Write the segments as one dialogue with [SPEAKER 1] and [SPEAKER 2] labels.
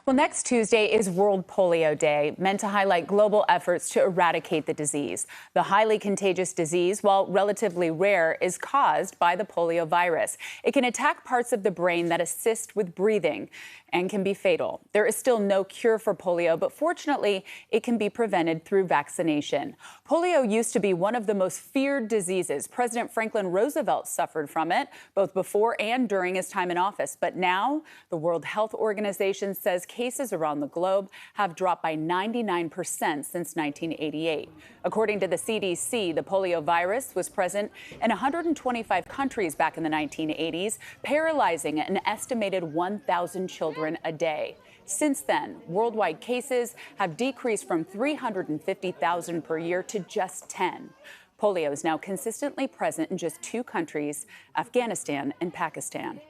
[SPEAKER 1] Well, next Tuesday is World Polio Day, meant to highlight global efforts to eradicate the disease. The highly contagious disease, while relatively rare, is caused by the polio virus. It can attack parts of the brain that assist with breathing and can be fatal. There is still no cure for polio, but fortunately, it can be prevented through vaccination. Polio used to be one of the most feared diseases. President Franklin Roosevelt suffered from it, both before and during his time in office. But now, the World Health Organization says cases around the globe have dropped by 99% since 1988. According to the CDC, the polio virus was present in 125 countries back in the 1980s, paralyzing an estimated 1,000 children a day. Since then, worldwide cases have decreased from 350,000 per year to just 10. Polio is now consistently present in just 2 countries, Afghanistan and Pakistan.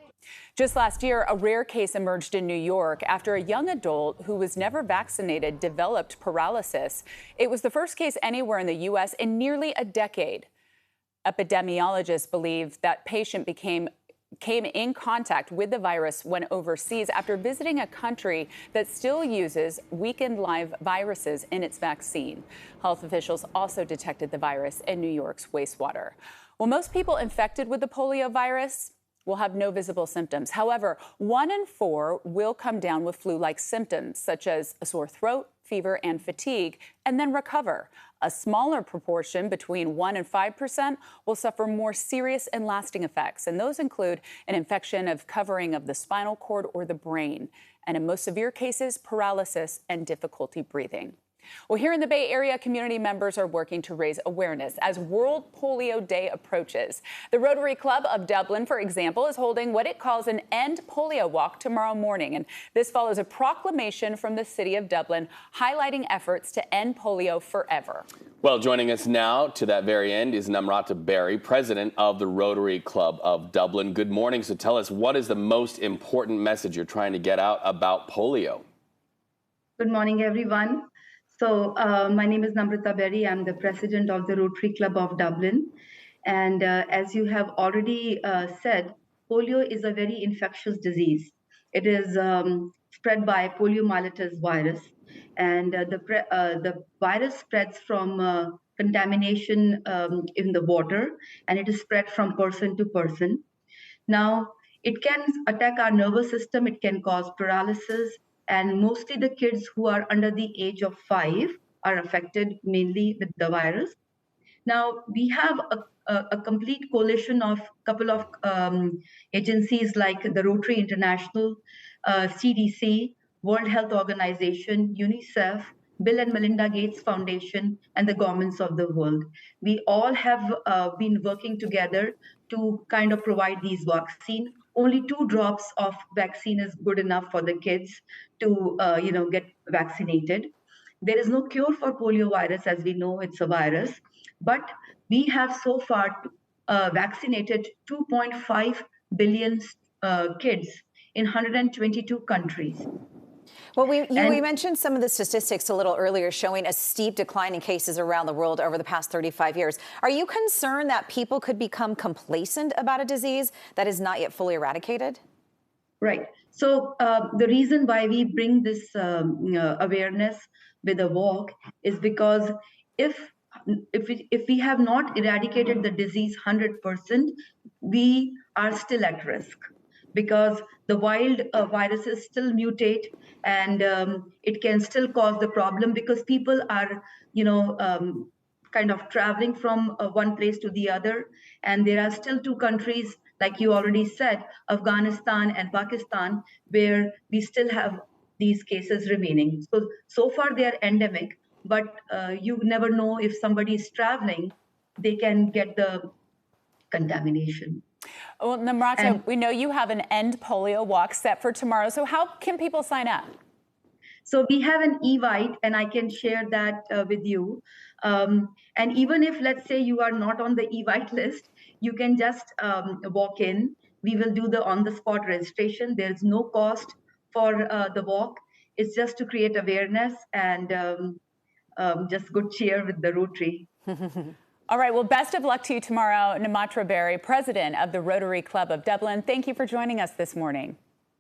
[SPEAKER 1] Just last year, a rare case emerged in New York after a young adult who was never vaccinated developed paralysis. It was the first case anywhere in the U.S. in nearly a decade. Epidemiologists believe that patient came in contact with the virus when overseas after visiting a country that still uses weakened live viruses in its vaccine. Health officials also detected the virus in New York's wastewater. Well, most people infected with the polio virus will have no visible symptoms. However, 1 in 4 will come down with flu-like symptoms, such as a sore throat, fever, and fatigue, and then recover. A smaller proportion, between 1 and 5%, will suffer more serious and lasting effects, and those include an infection of covering of the spinal cord or the brain, and in most severe cases, paralysis and difficulty breathing. Well, here in the Bay Area, community members are working to raise awareness as World Polio Day approaches. The Rotary Club of Dublin, for example, is holding what it calls an End Polio Walk tomorrow morning. And this follows a proclamation from the City of Dublin highlighting efforts to end polio forever.
[SPEAKER 2] Well, joining us now to that very end is Namrata Berry, president of the Rotary Club of Dublin. Good morning. So tell us, what is the most important message you're trying to get out about polio?
[SPEAKER 3] Good morning, everyone. So my name is Namrata Berry. I'm the president of the Rotary Club of Dublin. And as you have already said, polio is a very infectious disease. It is spread by poliomyelitis virus. And the virus spreads from contamination in the water, and it is spread from person to person. Now, it can attack our nervous system. It can cause paralysis. And mostly the kids who are under the age of 5 are affected mainly with the virus. Now, we have a complete coalition of a couple of agencies like the Rotary International, CDC, World Health Organization, UNICEF, Bill and Melinda Gates Foundation, and the governments of the world. We all have been working together to kind of provide these vaccines. Only 2 drops of vaccine is good enough for the kids to, get vaccinated. There is no cure for polio virus, as we know it's a virus, but we have so far vaccinated 2.5 billion kids in 122 countries.
[SPEAKER 4] Well, we mentioned some of the statistics a little earlier showing a steep decline in cases around the world over the past 35 years. Are you concerned that people could become complacent about a disease that is not yet fully eradicated?
[SPEAKER 3] Right. So the reason why we bring this awareness with a walk is because if we have not eradicated the disease 100%, we are still at risk, because the wild viruses still mutate, and it can still cause the problem because people are, kind of traveling from one place to the other. And there are still 2 countries, like you already said, Afghanistan and Pakistan, where we still have these cases remaining. So far they are endemic, but you never know, if somebody is traveling, they can get the contamination.
[SPEAKER 1] Well, Namrata, we know you have an End Polio Walk set for tomorrow. So how can people sign up?
[SPEAKER 3] So we have an e-vite, and I can share that with you. And even if, let's say, you are not on the e-vite list, you can just walk in. We will do the on-the-spot registration. There's no cost for the walk. It's just to create awareness and just good cheer with the Rotary.
[SPEAKER 1] All right. Well, best of luck to you tomorrow, Namrata Berry, president of the Rotary Club of Dublin. Thank you for joining us this morning.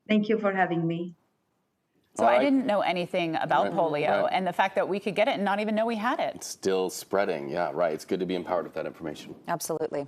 [SPEAKER 3] Thank you for having me.
[SPEAKER 1] So I didn't know anything about polio, and the fact that we could get it and not even know we had it.
[SPEAKER 2] It's still spreading. Yeah, right. It's good to be empowered with that information.
[SPEAKER 4] Absolutely.